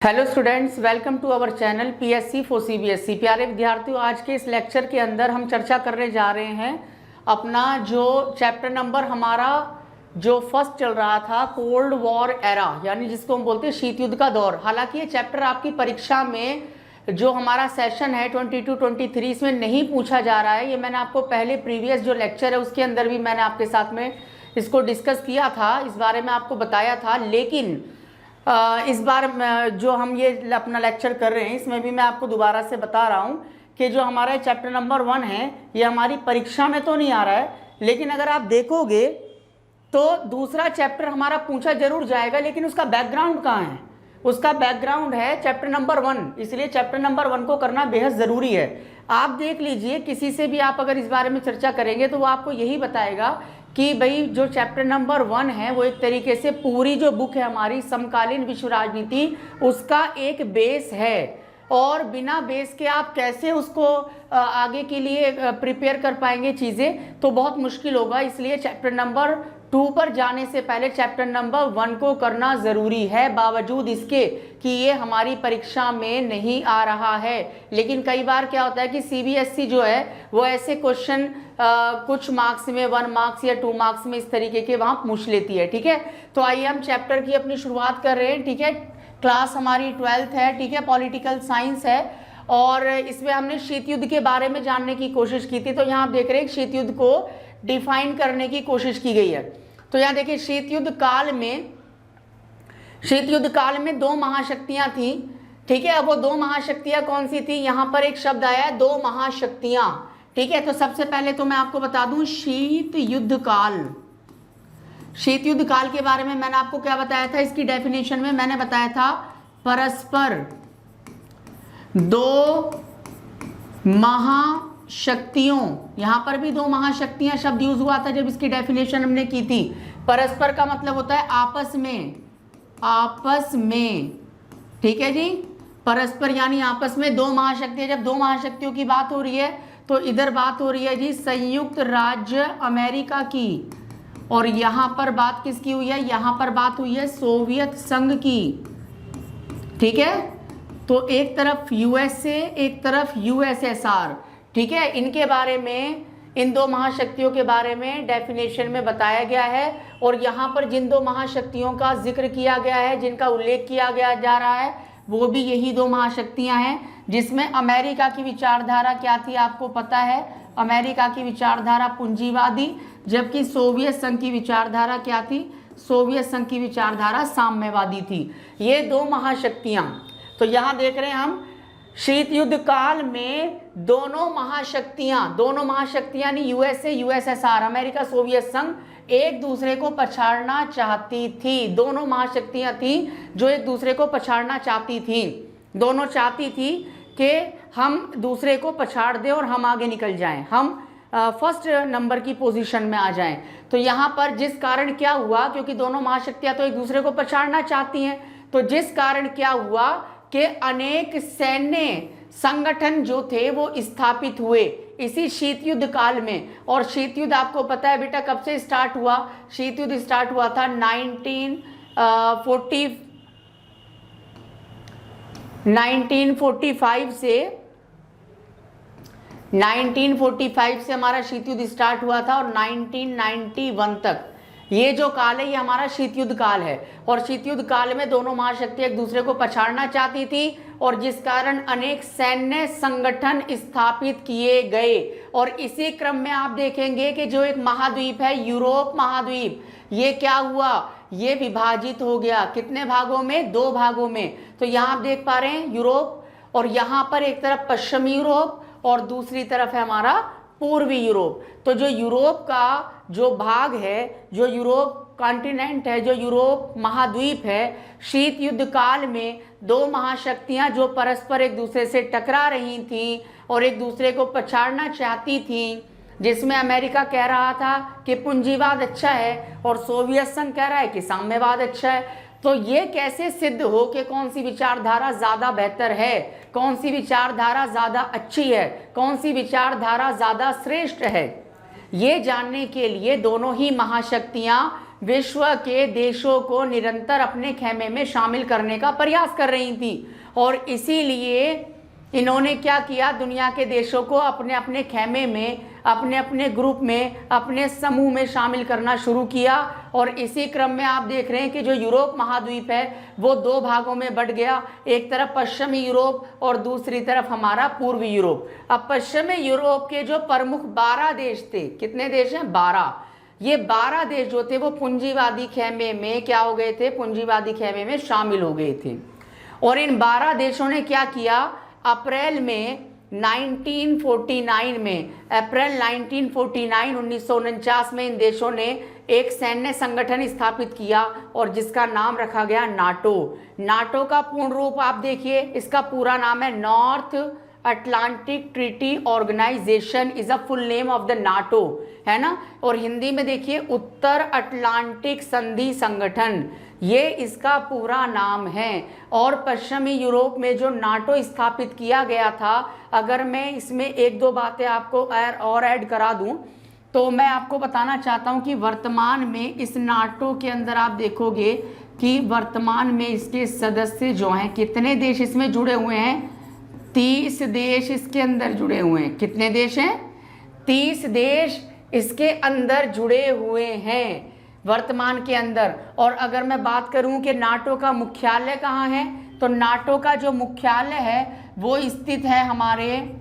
Hello students, welcome to our channel PSC for CBSE. प्यारे विद्यार्थियों, आज के इस लेक्चर के अंदर हम चर्चा करने जा रहे हैं अपना जो चैप्टर नंबर हमारा जो फर्स्ट चल रहा था, कोल्ड वॉर एरा, यानी जिसको हम बोलते हैं शीत युद्ध का दौर। हालांकि ये चैप्टर आपकी परीक्षा में जो हमारा सेशन है 22-23 इसमें नहीं पूछा जा रहा है। ये मैंने आपको पहले प्रीवियस जो लेक्चर है उसके अंदर भी मैंने आपके साथ में इसको डिस्कस किया था, इस बारे में आपको बताया था। लेकिन इस बार जो हम ये अपना लेक्चर कर रहे हैं इसमें भी मैं आपको दोबारा से बता रहा हूँ कि जो हमारा चैप्टर नंबर 1 है ये हमारी परीक्षा में तो नहीं आ रहा है, लेकिन अगर आप देखोगे तो दूसरा चैप्टर हमारा पूछा जरूर जाएगा, लेकिन उसका बैकग्राउंड कहाँ है? उसका बैकग्राउंड है चैप्टर नंबर 1, इसलिए चैप्टर नंबर 1 को करना बेहद ज़रूरी है। आप देख लीजिए, किसी से भी आप अगर इस बारे में चर्चा करेंगे तो वो आपको यही बताएगा कि भाई जो चैप्टर नंबर 1 है वो एक तरीके से पूरी जो बुक है हमारी समकालीन विश्व राजनीति उसका एक बेस है, और बिना बेस के आप कैसे उसको आगे के लिए प्रिपेयर कर पाएंगे चीज़ें, तो बहुत मुश्किल होगा। इसलिए चैप्टर नंबर 2 पर जाने से पहले चैप्टर नंबर 1 को करना ज़रूरी है, बावजूद इसके कि ये हमारी परीक्षा में नहीं आ रहा है। लेकिन कई बार क्या होता है कि सीबीएसई जो है वो ऐसे क्वेश्चन कुछ मार्क्स में 1 मार्क्स या 2 मार्क्स में इस तरीके के वहाँ पूछ लेती है। ठीक है, तो आइए हम चैप्टर की अपनी शुरुआत कर रहे हैं। ठीक है, क्लास हमारी 12th है, ठीक है, पॉलिटिकल साइंस है, और इसमें हमने शीत युद्ध के बारे में जानने की कोशिश की थी। तो यहाँ आप देख रहे हैं शीत युद्ध को डिफाइन करने की कोशिश की गई है। तो यहाँ देखिए, शीत युद्ध काल में 2 महाशक्तियां थी। ठीक है, अब वो 2 महाशक्तियां कौन सी थी? यहाँ पर एक शब्द आया है 2 महाशक्तियां। ठीक है, तो सबसे पहले तो मैं आपको बता दूं शीत युद्ध काल के बारे में मैंने आपको क्या बताया था? इसकी डेफिनेशन में मैंने बताया था परस्पर 2 महाशक्तियों, यहां पर भी 2 महाशक्तियां शब्द यूज हुआ था जब इसकी डेफिनेशन हमने की थी। परस्पर का मतलब होता है आपस में। ठीक है जी, परस्पर यानी आपस में 2 महाशक्तियां। जब 2 महाशक्तियों की बात हो रही है तो इधर बात हो रही है जी संयुक्त राज्य अमेरिका की, और यहां पर बात किसकी हुई है? यहां पर बात हुई है सोवियत संघ की। ठीक है, तो एक तरफ यूएसए, एक तरफ यूएसएसआर। ठीक है, इनके बारे में, इन 2 महाशक्तियों के बारे में डेफिनेशन में बताया गया है। और यहाँ पर जिन 2 महाशक्तियों का जिक्र किया गया है, जिनका उल्लेख किया गया जा रहा है, वो भी यही 2 महाशक्तियां हैं, जिसमें अमेरिका की विचारधारा क्या थी आपको पता है? अमेरिका की विचारधारा पूंजीवादी, जबकि सोवियत संघ की विचारधारा क्या थी? सोवियत संघ की विचारधारा साम्यवादी थी। ये 2 महाशक्तियां। तो यहाँ देख रहे हैं हम शीत युद्ध काल में दोनों महाशक्तियां यानी यूएसए यूएसएसआर, अमेरिका सोवियत संघ, एक दूसरे को पछाड़ना चाहती थी। दोनों महाशक्तियां थी जो एक दूसरे को पछाड़ना चाहती थी। दोनों चाहती थी कि हम दूसरे को पछाड़ दें और हम आगे निकल जाएं, हम फर्स्ट नंबर की पोजीशन में आ जाएं। तो यहाँ पर जिस कारण क्या हुआ, क्योंकि दोनों महाशक्तियां तो एक दूसरे को पछाड़ना चाहती हैं, तो जिस कारण क्या हुआ कि अनेक सैन्य संगठन जो थे वो स्थापित हुए इसी शीत युद्ध काल में। और शीत युद्ध आपको पता है बेटा कब से स्टार्ट हुआ? शीत युद्ध स्टार्ट हुआ था 1945 से हमारा शीत युद्ध स्टार्ट हुआ था, और 1991 तक ये जो काल है ये हमारा शीत युद्ध काल है। और शीत युद्ध काल में दोनों महाशक्तियां एक दूसरे को पछाड़ना चाहती थी, और जिस कारण अनेक सैन्य संगठन स्थापित किए गए। और इसी क्रम में आप देखेंगे कि जो एक महाद्वीप है यूरोप महाद्वीप, ये क्या हुआ? ये विभाजित हो गया। कितने भागों में? 2 भागों में। तो यहाँ आप देख पा रहे हैं यूरोप, और यहाँ पर एक तरफ पश्चिमी यूरोप और दूसरी तरफ है हमारा पूर्वी यूरोप। तो जो यूरोप का जो भाग है, जो यूरोप कॉन्टिनेंट है, जो यूरोप महाद्वीप है, शीत युद्ध काल में 2 महाशक्तियां जो परस्पर एक दूसरे से टकरा रही थीं और एक दूसरे को पछाड़ना चाहती थीं, जिसमें अमेरिका कह रहा था कि पूंजीवाद अच्छा है और सोवियत संघ कह रहा है कि साम्यवाद अच्छा है। तो ये कैसे सिद्ध हो कि कौन सी विचारधारा ज़्यादा बेहतर है, कौन सी विचारधारा ज़्यादा अच्छी है, कौन सी विचारधारा ज़्यादा श्रेष्ठ है, ये जानने के लिए दोनों ही महाशक्तियां विश्व के देशों को निरंतर अपने खेमे में शामिल करने का प्रयास कर रही थी। और इसीलिए इन्होंने क्या किया, दुनिया के देशों को अपने अपने खेमे में, अपने अपने ग्रुप में, अपने समूह में शामिल करना शुरू किया। और इसी क्रम में आप देख रहे हैं कि जो यूरोप महाद्वीप है वो दो भागों में बट गया, एक तरफ पश्चिमी यूरोप और दूसरी तरफ हमारा पूर्वी यूरोप। अब पश्चिमी यूरोप के जो प्रमुख 12 देश थे, कितने देश हैं, 12, ये 12 देश जो थे वो पूंजीवादी खेमे में क्या हो गए थे, पूंजीवादी खेमे में शामिल हो गए थे। और इन 12 देशों ने क्या किया, अप्रैल में 1949 में, अप्रैल 1949 में इन देशों ने एक सैन्य संगठन स्थापित किया और जिसका नाम रखा गया नाटो। नाटो का पूर्ण रूप आप देखिए, इसका पूरा नाम है North Atlantic Treaty Organisation is a full name of the NATO, है ना। और हिंदी में देखिए उत्तर अटलांटिक संधि संगठन, ये इसका पूरा नाम है। और पश्चिमी यूरोप में जो नाटो स्थापित किया गया था, अगर मैं इसमें एक दो बातें आपको और ऐड करा दूं तो मैं आपको बताना चाहता हूं कि वर्तमान में इस नाटो के अंदर आप देखोगे कि वर्तमान में इसके सदस्य जो हैं, कितने देश इसमें जुड़े हुए हैं, 30 देश इसके अंदर जुड़े हुए हैं। कितने देश हैं, 30 देश इसके अंदर जुड़े हुए हैं वर्तमान के अंदर। और अगर मैं बात करूं कि नाटो का मुख्यालय कहाँ है, तो नाटो का जो मुख्यालय है वो स्थित है हमारे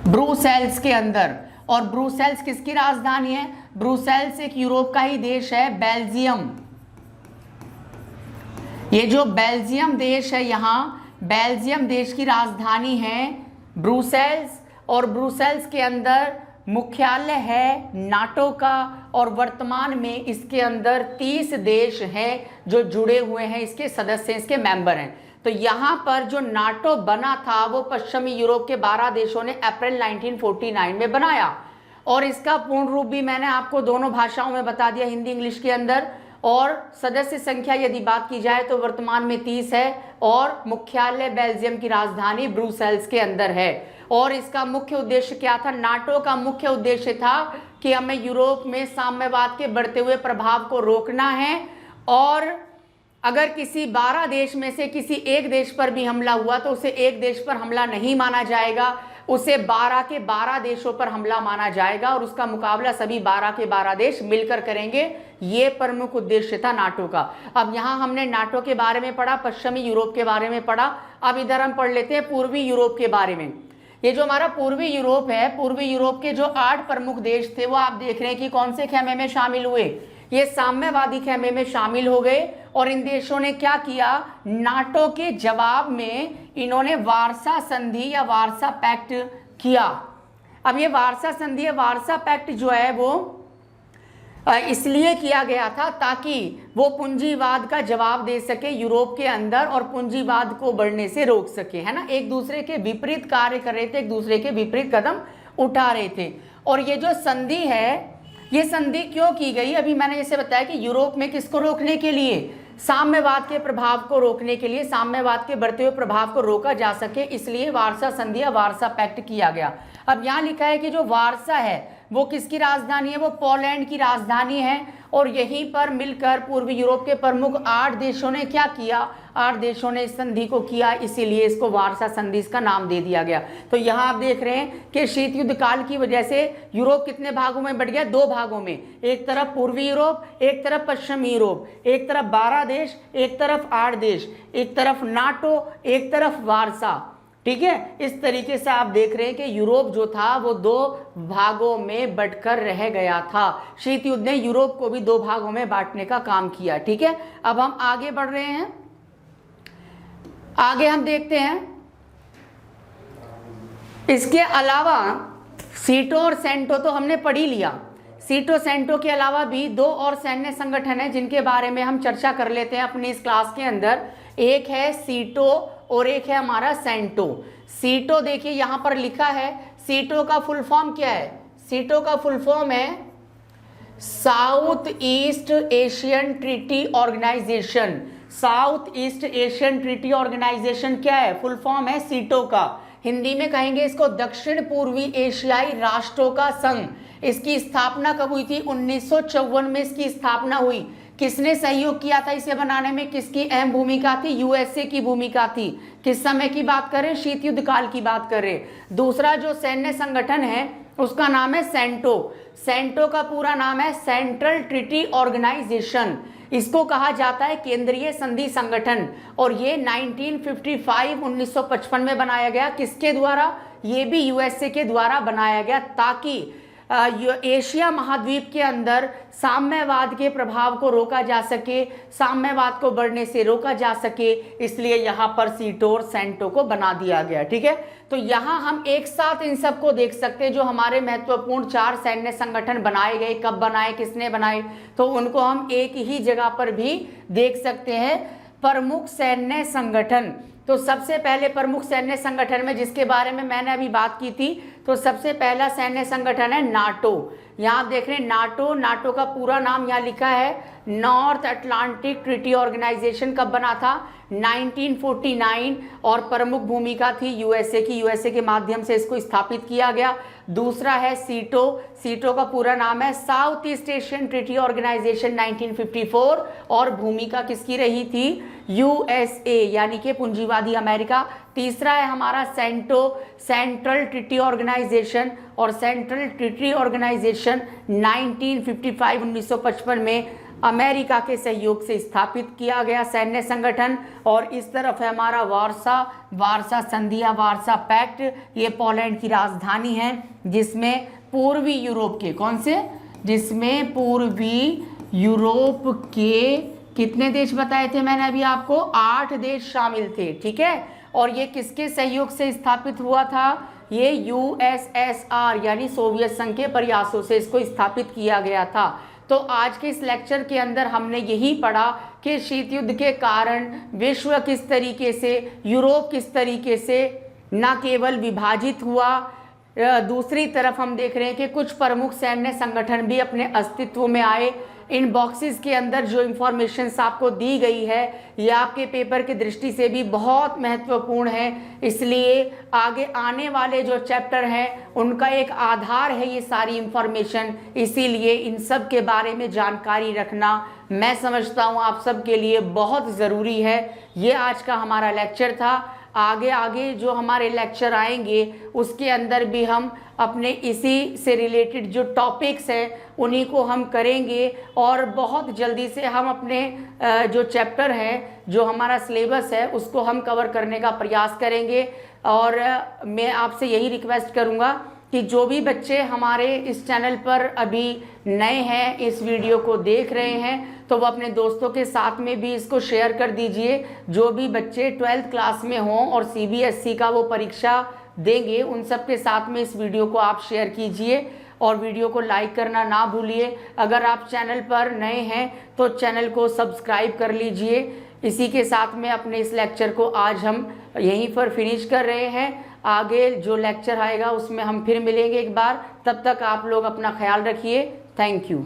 ब्रुसेल्स के अंदर। और ब्रुसेल्स किसकी राजधानी है, ब्रुसेल्स एक यूरोप का ही देश है, बेल्जियम। ये जो बेल्जियम देश है, यहाँ बेल्जियम देश की राजधानी है ब्रुसेल्स। और ब्रुसेल्स के अंदर मुख्यालय है नाटो का। और वर्तमान में इसके अंदर 30 देश हैं जो जुड़े हुए हैं, इसके सदस्य, इसके मेंबर हैं। तो यहाँ पर जो नाटो बना था वो पश्चिमी यूरोप के 12 देशों ने अप्रैल 1949 में बनाया। और इसका पूर्ण रूप भी मैंने आपको दोनों भाषाओं में बता दिया, हिंदी इंग्लिश के अंदर। और सदस्य संख्या यदि बात की जाए तो वर्तमान में 30 है और मुख्यालय बेल्जियम की राजधानी ब्रुसेल्स के अंदर है। और इसका मुख्य उद्देश्य क्या था, नाटो का मुख्य उद्देश्य था कि हमें यूरोप में साम्यवाद के बढ़ते हुए प्रभाव को रोकना है। और अगर किसी 12 देश में से किसी एक देश पर भी हमला हुआ तो उसे एक देश पर हमला नहीं माना जाएगा, उसे 12 के 12 देशों पर हमला माना जाएगा और उसका मुकाबला सभी 12 के 12 देश मिलकर करेंगे। ये प्रमुख उद्देश्य था नाटो का। अब यहाँ हमने नाटो के बारे में पढ़ा, पश्चिमी यूरोप के बारे में पढ़ा। अब इधर हम पढ़ लेते हैं पूर्वी यूरोप के बारे में। ये जो हमारा पूर्वी यूरोप है, पूर्वी यूरोप के जो 8 प्रमुख देश थे वो आप देख रहे हैं कि कौन से खेमे में शामिल हुए, ये साम्यवादी खेमे में शामिल हो गए। और इन देशों ने क्या किया, नाटो के जवाब में इन्होंने वार्सा संधि या वार्सा पैक्ट किया। अब ये वार्सा संधि या वार्सा पैक्ट जो है वो इसलिए किया गया था ताकि वो पूंजीवाद का जवाब दे सके यूरोप के अंदर और पूंजीवाद को बढ़ने से रोक सके, है ना। एक दूसरे के विपरीत कार्य कर रहे थे, एक दूसरे के विपरीत कदम उठा रहे थे। और ये जो संधि है, ये संधि क्यों की गई, अभी मैंने जैसे बताया कि यूरोप में किसको रोकने के लिए, साम्यवाद के प्रभाव को रोकने के लिए, साम्यवाद के बढ़ते हुए प्रभाव को रोका जा सके, इसलिए वार्सा संधि या वार्सा पैक्ट किया गया। अब यहाँ लिखा है कि जो वार्सा है वो किसकी राजधानी है, वो पोलैंड की राजधानी है। और यहीं पर मिलकर पूर्वी यूरोप के प्रमुख 8 देशों ने क्या किया, 8 देशों ने इस संधि को किया, इसीलिए इसको वार्सा संधि इसका नाम दे दिया गया। तो यहाँ आप देख रहे हैं कि शीत युद्ध काल की वजह से यूरोप कितने भागों में बढ़ गया, 2 भागों में, एक तरफ पूर्वी यूरोप, एक तरफ पश्चिमी यूरोप, एक तरफ 12 देश, एक तरफ 8 देश, एक तरफ नाटो, एक तरफ वार्सा। ठीक है, इस तरीके से आप देख रहे हैं कि यूरोप जो था वो 2 भागों में बंटकर रह गया था। शीत युद्ध ने यूरोप को भी 2 भागों में बांटने का काम किया। ठीक है, अब हम आगे बढ़ रहे हैं, आगे हम देखते हैं। इसके अलावा सीटो और सेंटो तो हमने पढ़ ही लिया। सीटो सेंटो के अलावा भी 2 और सैन्य संगठन है जिनके बारे में हम चर्चा कर लेते हैं अपनी इस क्लास के अंदर। एक है सीटो और एक है हमारा सेंटो। सीटो देखिए यहां पर लिखा है, सीटो का फुल फॉर्म क्या है, सीटो का फुल फॉर्म है South East Asian Treaty Organisation. South East Asian Treaty Organisation क्या है, फुल फॉर्म है सीटो का। हिंदी में कहेंगे इसको दक्षिण पूर्वी एशियाई राष्ट्रों का संघ। इसकी स्थापना कब हुई थी? 1954 में इसकी स्थापना हुई। किसने सहयोग किया था इसे बनाने में? किसकी अहम भूमिका थी? यूएसए की भूमिका थी। किस समय की बात करें? शीत युद्ध काल की बात करें। दूसरा जो सैन्य संगठन है उसका नाम है सेंटो। सेंटो का पूरा नाम है सेंट्रल ट्रीटी ऑर्गेनाइजेशन। इसको कहा जाता है केंद्रीय संधि संगठन। और ये 1955 में बनाया गया। किसके द्वारा? ये भी यूएसए के द्वारा बनाया गया, ताकि एशिया महाद्वीप के अंदर साम्यवाद के प्रभाव को रोका जा सके, साम्यवाद को बढ़ने से रोका जा सके। इसलिए यहाँ पर सीटो और सेंटो को बना दिया गया। ठीक है, तो यहाँ हम एक साथ इन सब को देख सकते हैं। जो हमारे महत्वपूर्ण 4 सैन्य संगठन बनाए गए, कब बनाए, किसने बनाए, तो उनको हम एक ही जगह पर भी देख सकते हैं। प्रमुख सैन्य संगठन, तो सबसे पहले प्रमुख सैन्य संगठन में जिसके बारे में मैंने अभी बात की थी, तो सबसे पहला सैन्य संगठन है नाटो। यहाँ आप देख रहे हैं नाटो। नाटो का पूरा नाम यहाँ लिखा है नॉर्थ अटलांटिक ट्रीटी ऑर्गेनाइजेशन। कब बना था? 1949। और प्रमुख भूमिका थी यूएसए की। यूएसए के माध्यम से इसको स्थापित किया गया। दूसरा है सीटो। सीटो का पूरा नाम है South East Asian Treaty Organisation 1954। और भूमिका किसकी रही थी? यूएसए यानी कि पूंजीवादी अमेरिका। तीसरा है हमारा सेंटो, सेंट्रल ट्रीटी ऑर्गेनाइजेशन। और सेंट्रल ट्रीटी ऑर्गेनाइजेशन 1955 में अमेरिका के सहयोग से स्थापित किया गया सैन्य संगठन। और इस तरफ है हमारा वार्सा संधि या वार्सा पैक्ट। ये पोलैंड की राजधानी है, जिसमें पूर्वी यूरोप के कौन से? जिसमें पूर्वी यूरोप के कितने देश बताए थे मैंने अभी आपको? 8 देश शामिल थे। ठीक है, और ये किसके सहयोग से स्थापित हुआ था? ये यूएसएसआर यानी सोवियत संघ के प्रयासों से इसको स्थापित किया गया था। तो आज के इस लेक्चर के अंदर हमने यही पढ़ा कि शीत युद्ध के कारण विश्व किस तरीके से, यूरोप किस तरीके से न केवल विभाजित हुआ, दूसरी तरफ हम देख रहे हैं कि कुछ प्रमुख सैन्य संगठन भी अपने अस्तित्व में आए। इन बॉक्सेस के अंदर जो इंफॉर्मेशन आपको दी गई है ये आपके पेपर की दृष्टि से भी बहुत महत्वपूर्ण है। इसलिए आगे आने वाले जो चैप्टर हैं उनका एक आधार है ये सारी इंफॉर्मेशन। इसीलिए इन सब के बारे में जानकारी रखना मैं समझता हूँ आप सब के लिए बहुत ज़रूरी है। ये आज का हमारा लेक्चर था। आगे जो हमारे लेक्चर आएंगे उसके अंदर भी हम अपने इसी से रिलेटेड जो टॉपिक्स हैं उन्हीं को हम करेंगे। और बहुत जल्दी से हम अपने जो चैप्टर है, जो हमारा सिलेबस है, उसको हम कवर करने का प्रयास करेंगे। और मैं आपसे यही रिक्वेस्ट करूँगा कि जो भी बच्चे हमारे इस चैनल पर अभी नए हैं, इस वीडियो को देख रहे हैं, तो वो अपने दोस्तों के साथ में भी इसको शेयर कर दीजिए। जो भी बच्चे 12th क्लास में हों और सीबीएसई का वो परीक्षा देंगे, उन सब के साथ में इस वीडियो को आप शेयर कीजिए और वीडियो को लाइक करना ना भूलिए। अगर आप चैनल पर नए हैं तो चैनल को सब्सक्राइब कर लीजिए। इसी के साथ में अपने इस लेक्चर को आज हम यहीं पर फिनिश कर रहे हैं। आगे जो लेक्चर आएगा उसमें हम फिर मिलेंगे एक बार। तब तक आप लोग अपना ख्याल रखिए। Thank you.